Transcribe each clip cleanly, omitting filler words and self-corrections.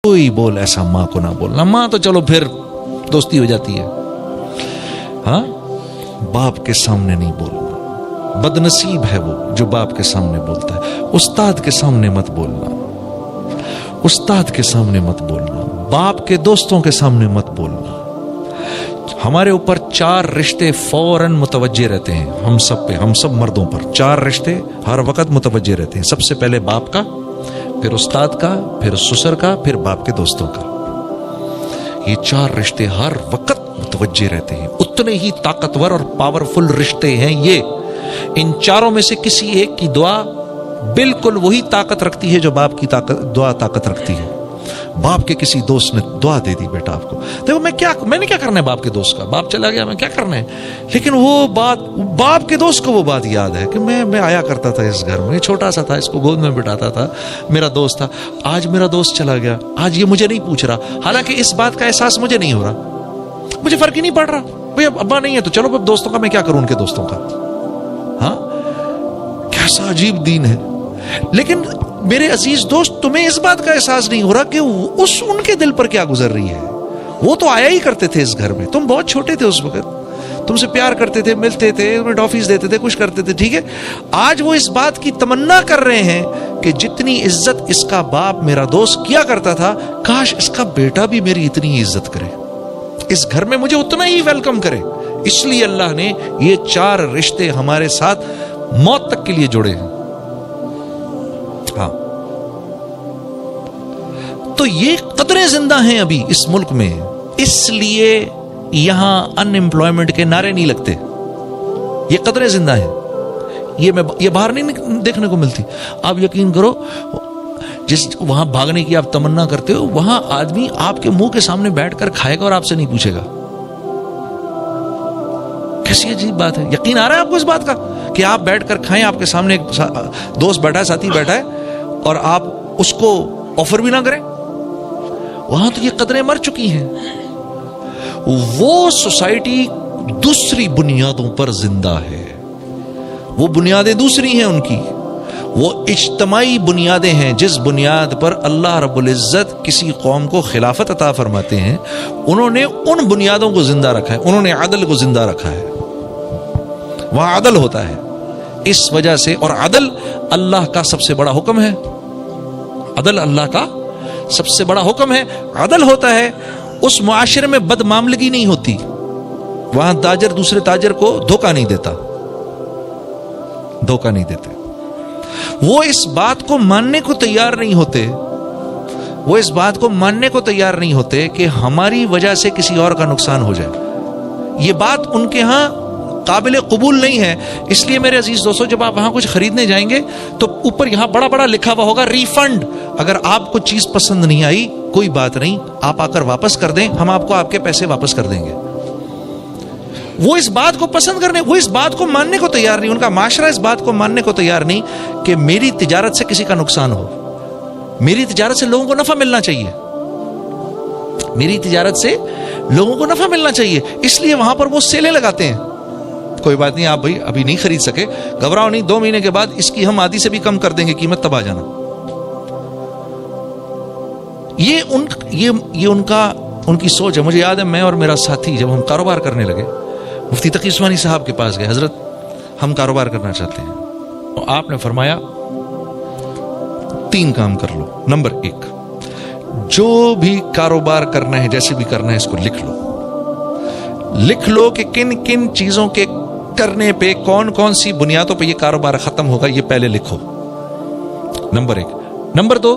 कोई बोल ऐसा माँ को ना बोलना। माँ तो चलो फिर दोस्ती हो जाती है, हाँ, बाप के सामने नहीं बोलना। बदनसीब है वो जो बाप के सामने बोलता है। उस्ताद के सामने मत बोलना, उस्ताद के सामने मत बोलना, बाप के दोस्तों के सामने मत बोलना। हमारे ऊपर 4 रिश्ते फौरन मुतवज्जे रहते हैं, हम सब पे, हम सब मर्दों पर 4 रिश्ते हर वक्त मुतवज्जे रहते हैं। सबसे पहले बाप का, फिर उस्ताद का, फिर ससुर का, फिर बाप के दोस्तों का। ये 4 रिश्ते हर वक्त मुतवज्जे रहते हैं। उतने ही ताकतवर और पावरफुल रिश्ते हैं ये। इन चारों में से किसी एक की दुआ बिल्कुल वही ताकत रखती है जो बाप की दुआ ताकत रखती है। बाप के किसी दोस्त ने दुआ दे दी बेटा आपको, देखो मैंने क्या करना है बाप के दोस्त का, बाप चला गया, मैं क्या करना है, लेकिन वो बात बाप के दोस्त को वो बात याद है कि मैं आया करता था इस घर में, छोटा सा था, इसको गोद में बिठाता था, मेरा दोस्त था, आज मेरा दोस्त चला गया, आज ये मुझे नहीं पूछ रहा। हालांकि इस बात का एहसास मुझे नहीं हो रहा, मुझे फर्क ही नहीं पड़ रहा, भाई अब्बा नहीं है तो चलो अब दोस्तों का मैं क्या करूं, उनके दोस्तों का। हाँ, कैसा अजीब दीन है। लेकिन मेरे अजीज दोस्त, तुम्हें इस बात का एहसास नहीं हो रहा कि उनके दिल पर क्या गुजर रही है। वो तो आया ही करते थे इस घर में, तुम बहुत छोटे थे उस वक्त, तुमसे प्यार करते थे, मिलते थे, तुम्हें टॉफीज देते थे, कुछ करते थे, ठीक है। आज वो इस बात की तमन्ना कर रहे हैं कि जितनी इज्जत इसका बाप मेरा दोस्त किया करता था, काश इसका बेटा भी मेरी इतनी ही इज्जत करे, इस घर में मुझे उतना ही वेलकम करे। इसलिए अल्लाह ने ये 4 रिश्ते हमारे साथ मौत तक के लिए जोड़े हैं। हाँ, तो ये कदरें जिंदा हैं अभी इस मुल्क में, इसलिए यहां अनएम्प्लॉयमेंट के नारे नहीं लगते। ये कदरें जिंदा हैं, ये बाहर नहीं देखने को मिलती। आप यकीन करो, जिस वहां भागने की आप तमन्ना करते हो, वहां आदमी आपके मुंह के सामने बैठकर खाएगा और आपसे नहीं पूछेगा। कैसी अजीब बात है। यकीन आ रहा है आपको इस बात का कि आप बैठकर खाएं, आपके सामने एक दोस्त बैठा है, साथी बैठा है, और आप उसको ऑफर भी ना करें। वहां तो ये कदरें मर चुकी हैं। वो सोसाइटी दूसरी बुनियादों पर जिंदा है, वो बुनियादें दूसरी हैं उनकी, वो इज्तमाई बुनियादें हैं जिस बुनियाद पर अल्लाह रब्बुल इज्जत किसी कौम को खिलाफत अता फरमाते हैं। उन्होंने उन बुनियादों को जिंदा रखा है, उन्होंने अदल को जिंदा रखा है, वहां अदल होता है। इस वजह से, और अदल अल्लाह का सबसे बड़ा हुक्म है, अदल अल्लाह का सबसे बड़ा हुक्म है। अदल होता है, उस मुआशरे में बदमामलगी नहीं होती, वहां ताजर दूसरे ताजर को धोखा नहीं देता, धोखा नहीं देते। वो इस बात को मानने को तैयार नहीं होते, वो इस बात को मानने को तैयार नहीं होते कि हमारी वजह से किसी और का नुकसान हो जाए। ये बात उनके यहां काबिल कबूल नहीं है। इसलिए मेरे अजीज दोस्तों, जब आप वहां कुछ खरीदने जाएंगे तो ऊपर यहां बड़ा बड़ा लिखा हुआ होगा रिफंड। अगर आपको चीज पसंद नहीं आई, कोई बात नहीं, आप आकर वापस कर दें, हम आपको आपके पैसे वापस कर देंगे। वो इस बात को पसंद करने, वो इस बात को मानने को तैयार नहीं, उनका माशरा इस बात को मानने को तैयार नहीं कि मेरी तिजारत से किसी का नुकसान हो। मेरी तिजारत से लोगों को नफा मिलना चाहिए, मेरी तिजारत से लोगों को नफा मिलना चाहिए। इसलिए वहां पर वो सेलें लगाते हैं। कोई बात नहीं, आप भाई अभी नहीं खरीद सके, घबराओ नहीं, 2 महीने के बाद इसकी हम आधी से भी कम कर देंगे कीमत, तब आ जाना। ये उनकी सोच है। मुझे याद है, मैं और मेरा साथी जब हम कारोबार करने लगे, मुफ्ती तकी उस्मानी साहब के पास गए, हजरत हम कारोबार करना चाहते हैं। तो आपने फरमाया 3 काम कर लो। नंबर 1, जो भी कारोबार करना है, जैसे भी करना है, इसको लिख लो। लिख लो कि किन किन चीजों के करने पे, कौन कौन सी बुनियादों पे ये कारोबार खत्म होगा, ये पहले लिखो। नंबर 1। नंबर 2,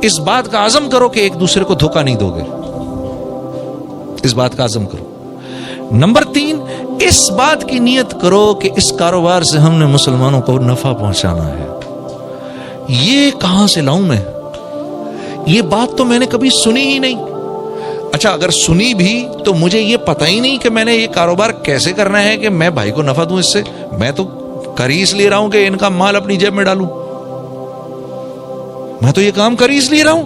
इस बात का आज़म करो कि एक दूसरे को धोखा नहीं दोगे, इस बात का आज़म करो। नंबर 3, इस बात की नियत करो कि इस कारोबार से हमने मुसलमानों को नफा पहुंचाना है। ये कहां से लाऊं मैं? ये बात तो मैंने कभी सुनी ही नहीं। अच्छा, अगर सुनी भी तो मुझे ये पता ही नहीं कि मैंने ये कारोबार कैसे करना है कि मैं भाई को नफा दूं इससे। मैं तो कर ही इसलिए रहा हूं कि इनका माल अपनी जेब में डालूं, मैं तो ये काम कर ही इसलिए रहा हूं।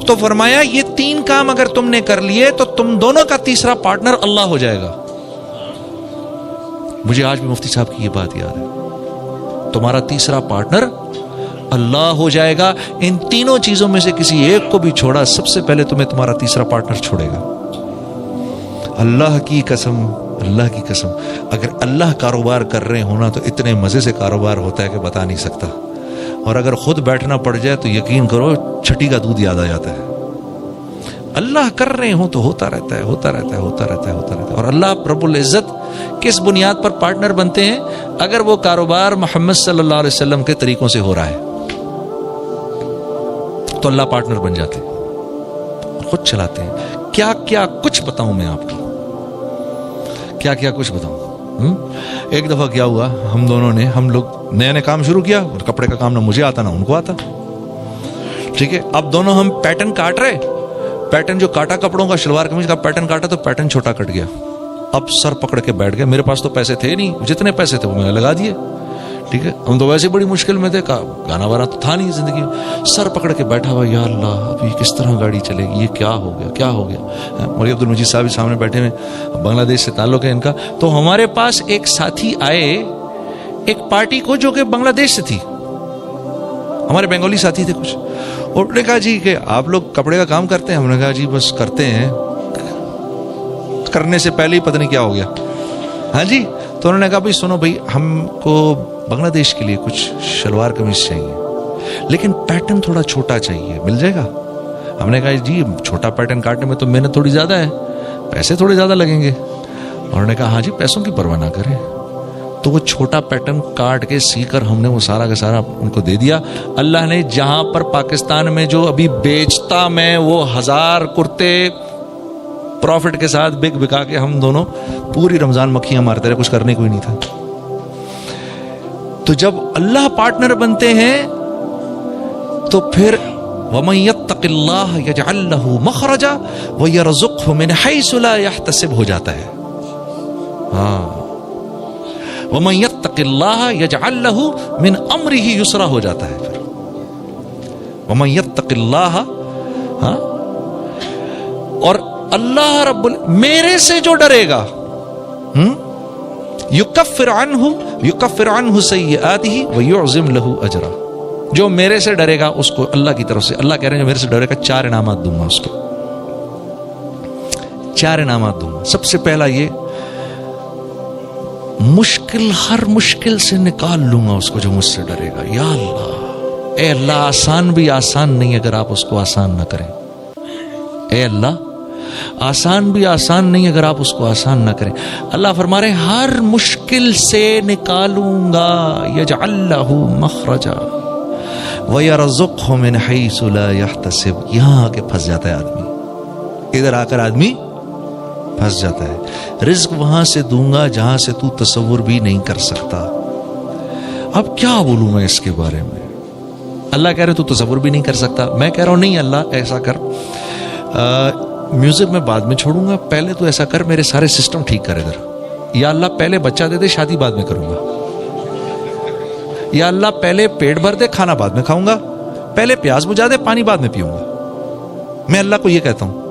तो फरमाया ये 3 काम अगर तुमने कर लिए तो तुम दोनों का तीसरा पार्टनर अल्लाह हो जाएगा। मुझे आज भी मुफ्ती साहब की ये बात याद है, तुम्हारा तीसरा पार्टनर اللہ ہو جائے گا. ان تینوں چیزوں میں سے کسی ایک کو بھی چھوڑا، سب سے پہلے تمہیں تمہارا تیسرا پارٹنر چھوڑے گا. اللہ کی قسم، اللہ کی قسم، اگر اللہ کاروبار کر رہے ہونا تو اتنے مزے سے کاروبار ہوتا ہے کہ بتا نہیں سکتا. اور اگر خود بیٹھنا پڑ جائے تو یقین کرو چھٹی کا دودھ یاد آ جاتا ہے. اللہ کر رہے ہوں تو ہوتا رہتا ہے، ہوتا رہتا ہے، ہوتا رہتا ہے، ہوتا رہتا ہے. اور اللہ رب العزت کس بنیاد پر پارٹنر بنتے ہیں؟ اگر وہ کاروبار محمد صلی اللہ علیہ وسلم کے طریقوں سے ہو رہا ہے تو اللہ پارٹنر بن جاتے ہیں اور خود چلاتے ہیں. کیا کیا کچھ بتاؤں میں آپ کو، کیا کیا کچھ بتاؤں. ایک دفعہ کیا ہوا، ہم دونوں نے، ہم لوگ نیا نیا کام شروع کیا اور کپڑے کا کام نہ مجھے آتا نہ ان کو آتا. ٹھیک ہے، اب دونوں ہم پیٹرن کاٹ رہے، پیٹرن جو کاٹا کپڑوں کا، شلوار قمیض کا پیٹرن کاٹا تو پیٹرن چھوٹا کٹ گیا. اب سر پکڑ کے بیٹھ گئے. میرے پاس تو پیسے تھے نہیں، جتنے پیسے تھے وہ میں نے لگا دیے. ٹھیک ہے، ہم تو ویسے بڑی مشکل میں تھے، گانا وانا تو تھا نہیں زندگی میں. سر پکڑ کے بیٹھا ہوا، یا اللہ اب یہ کس طرح گاڑی چلے گی، یہ کیا ہو گیا، کیا ہو گیا. مولوی عبد المجید صاحب سامنے بیٹھے ہوئے، بنگلہ دیش سے تعلق ہے ان کا. تو ہمارے پاس ایک ساتھی آئے ایک پارٹی کو جو کہ بنگلہ دیش سے تھی، ہمارے بنگالی ساتھی تھے کچھ. اور انہوں نے کہا جی کہ آپ لوگ کپڑے کا کام کرتے ہیں؟ ہم نے کہا جی بس کرتے ہیں. کرنے سے پہلے ہی پتہ نہیں کیا ہو گیا. ہاں جی. تو انہوں نے کہا بھائی سنو بھائی، ہم کو بنگلہ دیش کے لیے کچھ شلوار قمیض چاہیے لیکن پیٹرن تھوڑا چھوٹا چاہیے، مل جائے گا؟ ہم نے کہا جی چھوٹا پیٹرن کاٹنے میں تو محنت تھوڑی زیادہ ہے، پیسے تھوڑے زیادہ لگیں گے. انہوں نے کہا ہاں جی پیسوں کی پرواہ نہ کریں. تو وہ چھوٹا پیٹرن کاٹ کے سی کر ہم نے وہ سارا کا سارا ان کو دے دیا. اللہ نے جہاں پر پاکستان میں جو ابھی بیچتا میں وہ 1000 کرتے پروفٹ کے ساتھ بکا کے ہم دونوں پوری رمضان مکھیاں مارتے رہے، کچھ کرنے کوئی نہیں تھا. تو جب اللہ پارٹنر بنتے ہیں تو پھر وَمَن يَتَّقِ اللَّهَ يَجْعَل لَّهُ مَخْرَجًا وَيَرْزُقْهُ مِنْ حَيْثُ لَا يَحْتَسِبْ ہو جاتا ہے. ہاں وَمَن يَتَّقِ اللَّهَ يَجْعَل لَّهُ مِنْ أَمْرِهِ يُسْرًا ہو جاتا ہے. پھر وَمَن يَتَّقِ اللَّهَ، ہاں، اور اللہ رب میرے سے جو ڈرے گا، یکفر عنہ سیئاتہ ویعظم لہ اجرا. جو میرے سے ڈرے گا اس کو اللہ کی طرف سے، اللہ کہہ رہے ہیں جو میرے سے ڈرے گا 4 انعامات دوں گا اس کو. 4 انعامات دوں گا. سب سے پہلا یہ، ہر مشکل سے نکال لوں گا اس کو جو مجھ سے ڈرے گا. یا اللہ، اے اللہ آسان بھی آسان نہیں اگر آپ اس کو آسان نہ کریں. اے اللہ آسان بھی آسان نہیں اگر آپ اس کو آسان نہ کریں. اللہ فرما رہے ہر مشکل سے نکالوں گا. یجعل لہ مخرجا ویرزقہ من حیث لا یحتسب. یہاں آ کے پھنس جاتا ہے آدمی، ادھر آ کر آدمی پھنس جاتا ہے. رزق وہاں سے دوں گا جہاں سے تو تصور بھی نہیں کر سکتا. اب کیا بولوں میں اس کے بارے میں؟ اللہ کہہ رہے تو تصور بھی نہیں کر سکتا. میں کہہ رہا ہوں نہیں اللہ ایسا کر، میوزک میں بعد میں چھوڑوں گا، پہلے تو ایسا کر میرے سارے سسٹم ٹھیک کر ادھر. یا اللہ پہلے بچہ دے دے، شادی بعد میں کروں گا. یا اللہ پہلے پیٹ بھر دے، کھانا بعد میں کھاؤں گا. پہلے پیاس بجھا دے، پانی بعد میں پیوں گا. میں اللہ کو یہ کہتا ہوں.